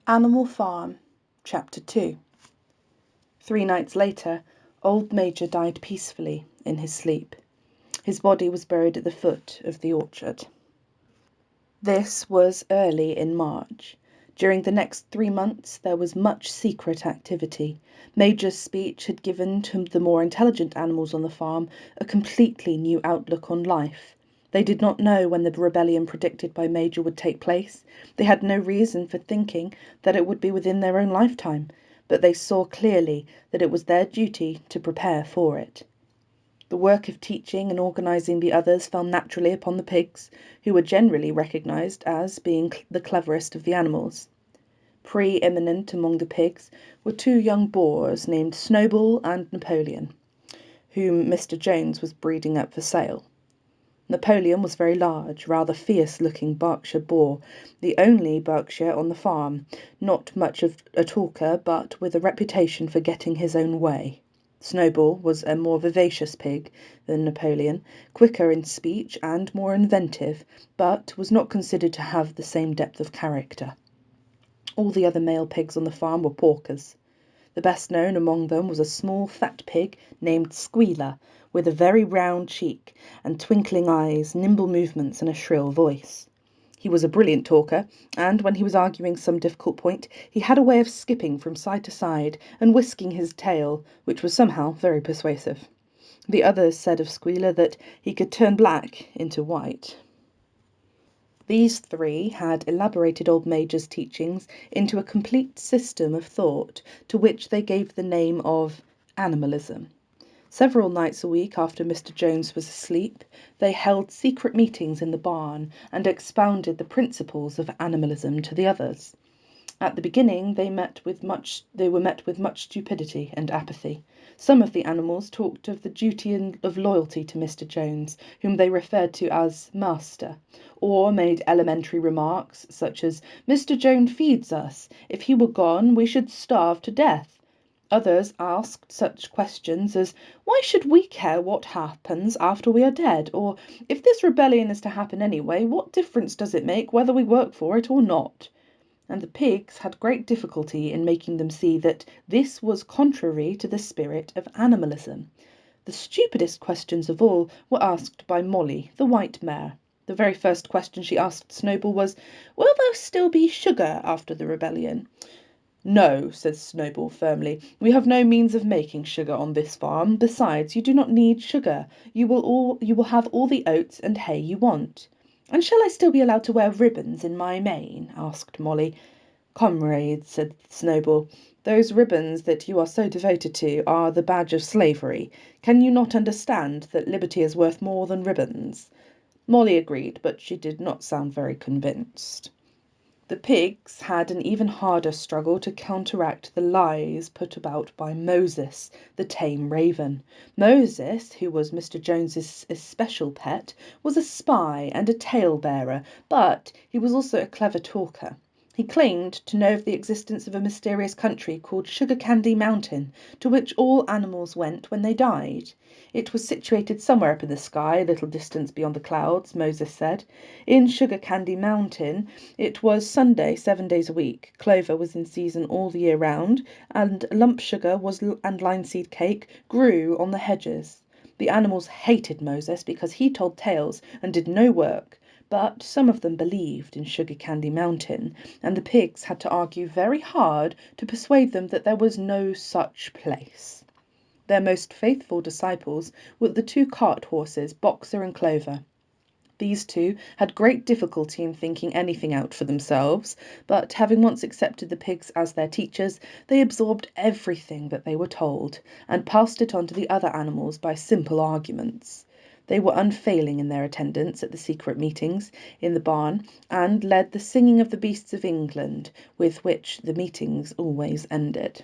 Animal Farm, Chapter 2. 3 nights later, old Major died peacefully in his sleep. His body was buried at the foot of the orchard. This was early in March. During the next 3 months there was much secret activity. Major's speech had given to the more intelligent animals on the farm a completely new outlook on life. They did not know when the rebellion predicted by Major would take place. They had no reason for thinking that it would be within their own lifetime, but they saw clearly that it was their duty to prepare for it. The work of teaching and organising the others fell naturally upon the pigs, who were generally recognised as being the cleverest of the animals. Pre-eminent among the pigs were 2 young boars named Snowball and Napoleon, whom Mr. Jones was breeding up for sale. Napoleon was very large, rather fierce-looking Berkshire boar, the only Berkshire on the farm, not much of a talker, but with a reputation for getting his own way. Snowball was a more vivacious pig than Napoleon, quicker in speech and more inventive, but was not considered to have the same depth of character. All the other male pigs on the farm were porkers. The best known among them was a small fat pig named Squealer, with a very round cheek and twinkling eyes, nimble movements, and a shrill voice. He was a brilliant talker, and when he was arguing some difficult point, he had a way of skipping from side to side and whisking his tail, which was somehow very persuasive. The others said of Squealer that he could turn black into white. These 3 had elaborated old Major's teachings into a complete system of thought, to which they gave the name of animalism. Several nights a week after Mr. Jones was asleep, they held secret meetings in the barn and expounded the principles of animalism to the others. At the beginning they were met with much stupidity and apathy. Some of the animals talked of the duty of loyalty to Mr. Jones, whom they referred to as Master, or made elementary remarks such as, "Mr. Jones feeds us. If he were gone we should starve to death." Others asked such questions as, "Why should we care what happens after we are dead?" Or, "If this rebellion is to happen anyway, what difference does it make whether we work for it or not?" And the pigs had great difficulty in making them see that this was contrary to the spirit of animalism. The stupidest questions of all were asked by Molly, the white mare. The very first question she asked Snowball was, "Will there still be sugar after the rebellion?" "No," said Snowball firmly. "We have no means of making sugar on this farm. Besides, you do not need sugar. You will have all the oats and hay you want." "And shall I still be allowed to wear ribbons in my mane?" asked Molly. "Comrade," said Snowball, "those ribbons that you are so devoted to are the badge of slavery. Can you not understand that liberty is worth more than ribbons?" Molly agreed, but she did not sound very convinced. The pigs had an even harder struggle to counteract the lies put about by Moses, the tame raven. Moses, who was Mr. Jones's especial pet, was a spy and a tale-bearer, but he was also a clever talker. He claimed to know of the existence of a mysterious country called Sugar Candy Mountain, to which all animals went when they died. It was situated somewhere up in the sky, a little distance beyond the clouds, Moses said. In Sugar Candy Mountain it was Sunday 7 days a week. Clover was in season all the year round, and lump sugar and linseed cake grew on the hedges. The animals hated Moses because he told tales and did no work, but some of them believed in Sugar Candy Mountain, and the pigs had to argue very hard to persuade them that there was no such place. Their most faithful disciples were the 2 cart horses, Boxer and Clover. These 2 had great difficulty in thinking anything out for themselves, but having once accepted the pigs as their teachers, they absorbed everything that they were told, and passed it on to the other animals by simple arguments. They were unfailing in their attendance at the secret meetings in the barn, and led the singing of the beasts of England, with which the meetings always ended.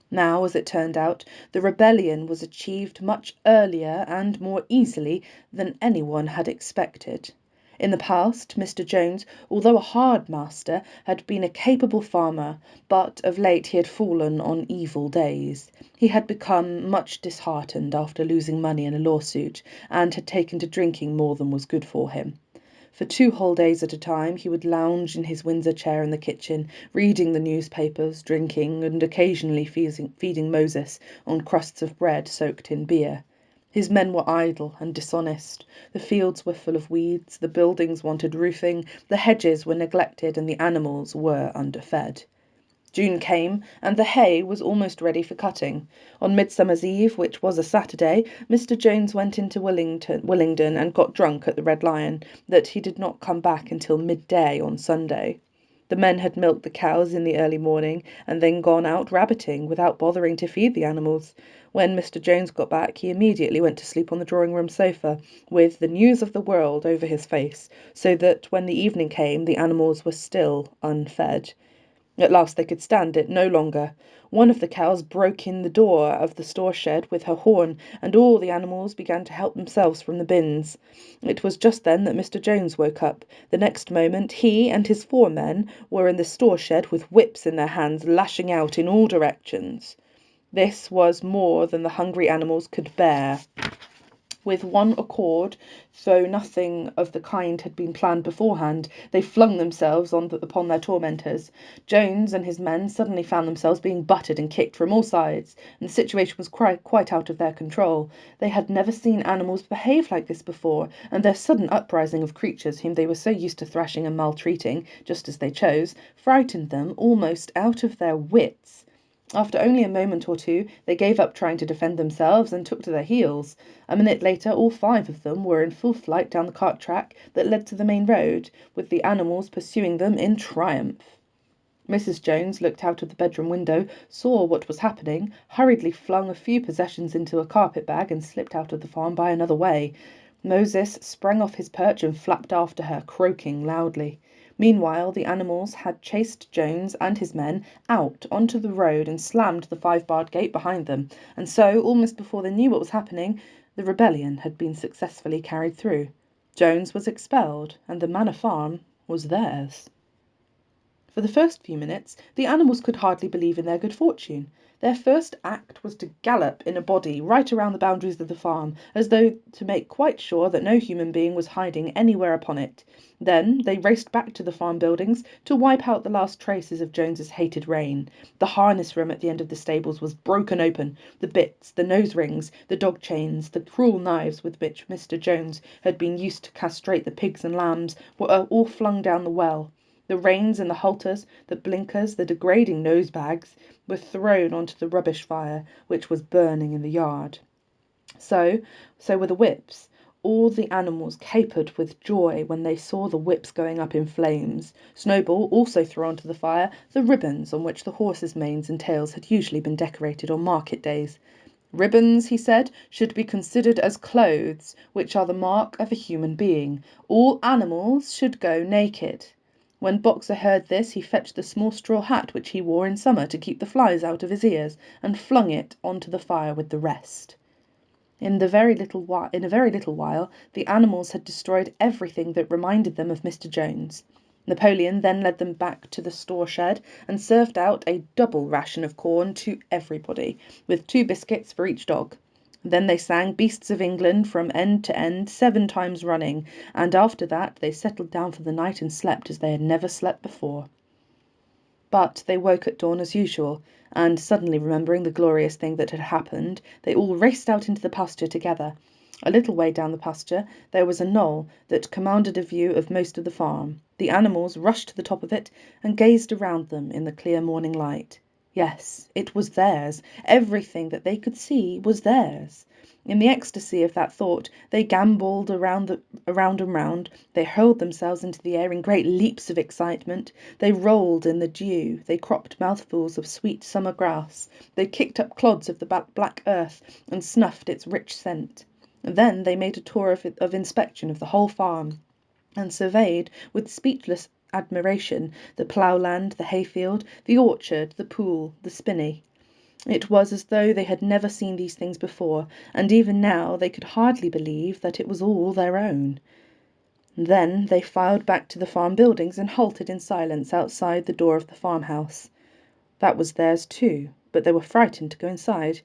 Now, as it turned out, the rebellion was achieved much earlier and more easily than anyone had expected. In the past, Mr. Jones, although a hard master, had been a capable farmer, but of late he had fallen on evil days. He had become much disheartened after losing money in a lawsuit, and had taken to drinking more than was good for him. For 2 whole days at a time he would lounge in his Windsor chair in the kitchen, reading the newspapers, drinking, and occasionally feeding Moses on crusts of bread soaked in beer. His men were idle and dishonest. The fields were full of weeds, the buildings wanted roofing, the hedges were neglected, and the animals were underfed. June came, and the hay was almost ready for cutting. On Midsummer's Eve, which was a Saturday, Mr. Jones went into Willingdon and got drunk at the Red Lion, that he did not come back until midday on Sunday. The men had milked the cows in the early morning, and then gone out rabbiting, without bothering to feed the animals. When Mr. Jones got back, he immediately went to sleep on the drawing-room sofa, with the news of the world over his face, so that when the evening came, the animals were still unfed. At last they could stand it no longer. One of the cows broke in the door of the store shed with her horn, and all the animals began to help themselves from the bins. It was just then that Mr. Jones woke up. The next moment he and his 4 men were in the store shed with whips in their hands, lashing out in all directions. This was more than the hungry animals could bear. With one accord, though nothing of the kind had been planned beforehand, they flung themselves upon their tormentors. Jones and his men suddenly found themselves being butted and kicked from all sides, and the situation was quite out of their control. They had never seen animals behave like this before, and their sudden uprising of creatures whom they were so used to thrashing and maltreating, just as they chose, frightened them almost out of their wits. After only a moment or two, they gave up trying to defend themselves and took to their heels. A minute later, all 5 of them were in full flight down the cart track that led to the main road, with the animals pursuing them in triumph. Mrs. Jones looked out of the bedroom window, saw what was happening, hurriedly flung a few possessions into a carpet bag, and slipped out of the farm by another way. Moses sprang off his perch and flapped after her, croaking loudly. Meanwhile, the animals had chased Jones and his men out onto the road and slammed the 5-barred gate behind them, and so, almost before they knew what was happening, the rebellion had been successfully carried through. Jones was expelled, and the Manor Farm was theirs. For the first few minutes, the animals could hardly believe in their good fortune. Their first act was to gallop in a body right around the boundaries of the farm, as though to make quite sure that no human being was hiding anywhere upon it. Then they raced back to the farm buildings to wipe out the last traces of Jones's hated reign. The harness room at the end of the stables was broken open. The bits, the nose rings, the dog chains, the cruel knives with which Mr. Jones had been used to castrate the pigs and lambs were all flung down the well. The reins and the halters, the blinkers, the degrading nose bags, were thrown onto the rubbish fire, which was burning in the yard. So were the whips. All the animals capered with joy when they saw the whips going up in flames. Snowball also threw onto the fire the ribbons on which the horses' manes and tails had usually been decorated on market days. Ribbons, he said, should be considered as clothes, which are the mark of a human being. All animals should go naked. When Boxer heard this, he fetched the small straw hat which he wore in summer to keep the flies out of his ears, and flung it onto the fire with the rest. In a very little while, the animals had destroyed everything that reminded them of Mr. Jones. Napoleon then led them back to the store shed and served out a double ration of corn to everybody, with 2 biscuits for each dog. Then they sang Beasts of England from end to end 7 times running, and after that they settled down for the night and slept as they had never slept before. But they woke at dawn as usual, and suddenly remembering the glorious thing that had happened, they all raced out into the pasture together. A little way down the pasture there was a knoll that commanded a view of most of the farm. The animals rushed to the top of it and gazed around them in the clear morning light. Yes, it was theirs. Everything that they could see was theirs. In the ecstasy of that thought, they gambolled around and round, they hurled themselves into the air in great leaps of excitement, they rolled in the dew, they cropped mouthfuls of sweet summer grass, they kicked up clods of the black earth and snuffed its rich scent. Then they made a tour of inspection of the whole farm, and surveyed with speechless admiration the ploughland, the hayfield, the orchard, the pool, the spinney. It was as though they had never seen these things before, and even now they could hardly believe that it was all their own. Then they filed back to the farm buildings and halted in silence outside the door of the farmhouse. That was theirs too, but they were frightened to go inside.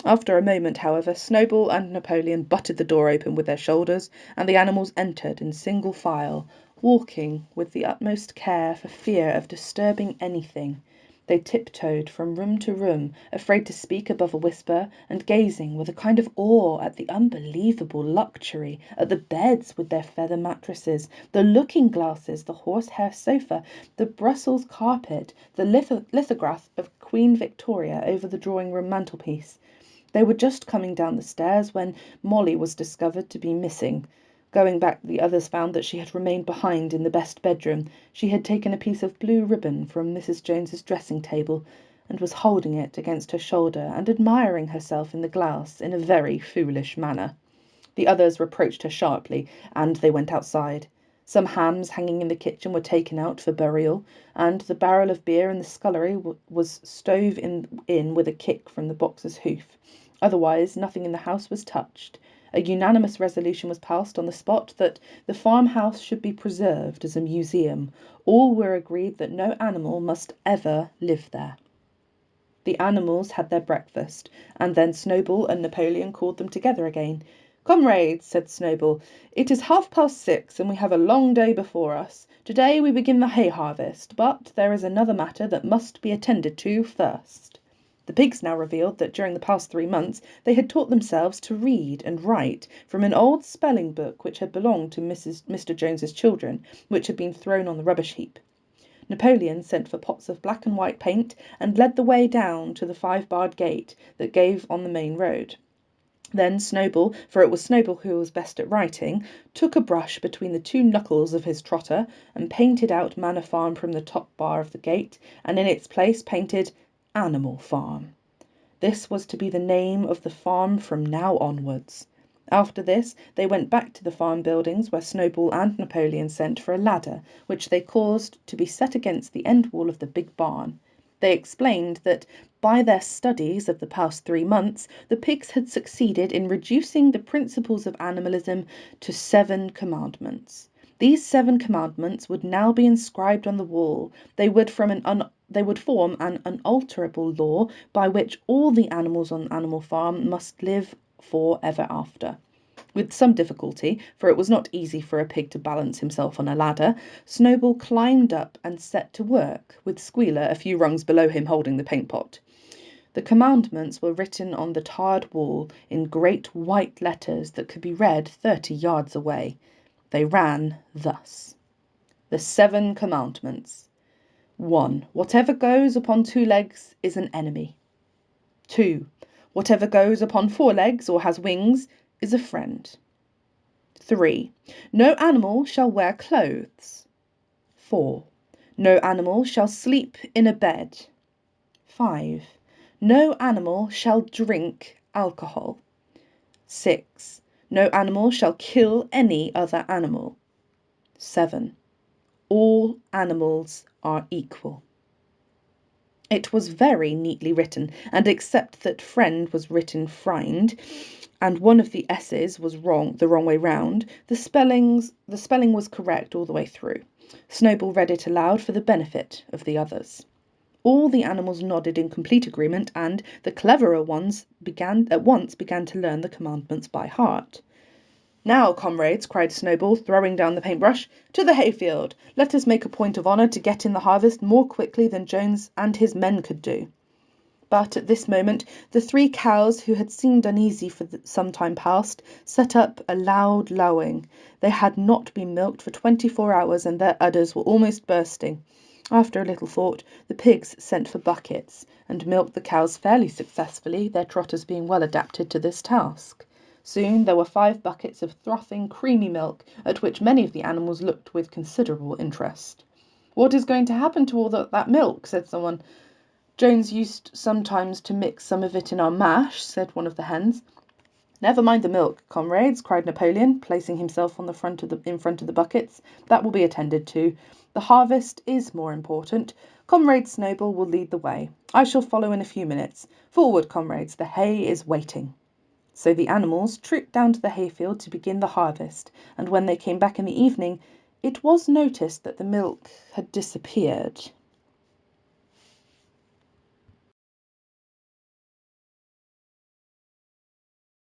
After a moment, however, Snowball and Napoleon butted the door open with their shoulders, and the animals entered in single file, walking with the utmost care for fear of disturbing anything. They tiptoed from room to room, afraid to speak above a whisper, and gazing with a kind of awe at the unbelievable luxury, at the beds with their feather mattresses, the looking-glasses, the horsehair sofa, the Brussels carpet, the lithograph of Queen Victoria over the drawing-room mantelpiece. They were just coming down the stairs when Molly was discovered to be missing. Going back, the others found that she had remained behind in the best bedroom. She had taken a piece of blue ribbon from Mrs. Jones's dressing table, and was holding it against her shoulder and admiring herself in the glass in a very foolish manner. The others reproached her sharply, and they went outside. Some hams hanging in the kitchen were taken out for burial, and the barrel of beer in the scullery was stove in with a kick from the boxer's hoof. Otherwise, nothing in the house was touched. A unanimous resolution was passed on the spot that the farmhouse should be preserved as a museum. All were agreed that no animal must ever live there. The animals had their breakfast, and then Snowball and Napoleon called them together again. "Comrades," said Snowball, "it is 6:30, and we have a long day before us. Today we begin the hay harvest, but there is another matter that must be attended to first." The pigs now revealed that during the past 3 months they had taught themselves to read and write from an old spelling book which had belonged to Mr. Jones's children, which had been thrown on the rubbish heap. Napoleon sent for pots of black and white paint, and led the way down to the 5-barred gate that gave on the main road. Then Snowball, for it was Snowball who was best at writing, took a brush between the 2 knuckles of his trotter, and painted out Manor Farm from the top bar of the gate, and in its place painted Animal Farm. This was to be the name of the farm from now onwards. After this they went back to the farm buildings, where Snowball and Napoleon sent for a ladder, which they caused to be set against the end wall of the big barn. They explained that by their studies of the past 3 months the pigs had succeeded in reducing the principles of animalism to 7 commandments. These 7 commandments would now be inscribed on the wall. They would form an unalterable law by which all the animals on Animal Farm must live for ever after. With some difficulty, for it was not easy for a pig to balance himself on a ladder, Snowball climbed up and set to work, with Squealer a few rungs below him holding the paint-pot. The commandments were written on the tarred wall in great white letters that could be read 30 yards away. They ran thus: The 7 commandments. 1. Whatever goes upon 2 legs is an enemy. 2. Whatever goes upon 4 legs or has wings is a friend. 3. No animal shall wear clothes. 4. No animal shall sleep in a bed. 5. No animal shall drink alcohol. 6. No animal shall kill any other animal. 7. All animals are equal. It was very neatly written, and except that friend was written frind, and one of the S's was the wrong way round, the spelling was correct all the way through. Snowball read it aloud for the benefit of the others. All the animals nodded in complete agreement, and the cleverer ones at once began to learn the commandments by heart. "Now, comrades," cried Snowball, throwing down the paintbrush, "to the hayfield! Let us make a point of honour to get in the harvest more quickly than Jones and his men could do." But at this moment the 3 cows, who had seemed uneasy for some time past, set up a loud lowing. They had not been milked for 24 hours, and their udders were almost bursting. After a little thought, the pigs sent for buckets, and milked the cows fairly successfully, their trotters being well adapted to this task. Soon there were 5 buckets of frothing, creamy milk, at which many of the animals looked with considerable interest. "What is going to happen to all that milk?" said someone. "Jones used sometimes to mix some of it in our mash," said one of the hens. "Never mind the milk, comrades," cried Napoleon, placing himself in front of the buckets. "That will be attended to. The harvest is more important. Comrade Snowball will lead the way. I shall follow in a few minutes. Forward, comrades, the hay is waiting." So the animals trooped down to the hayfield to begin the harvest, and when they came back in the evening, it was noticed that the milk had disappeared.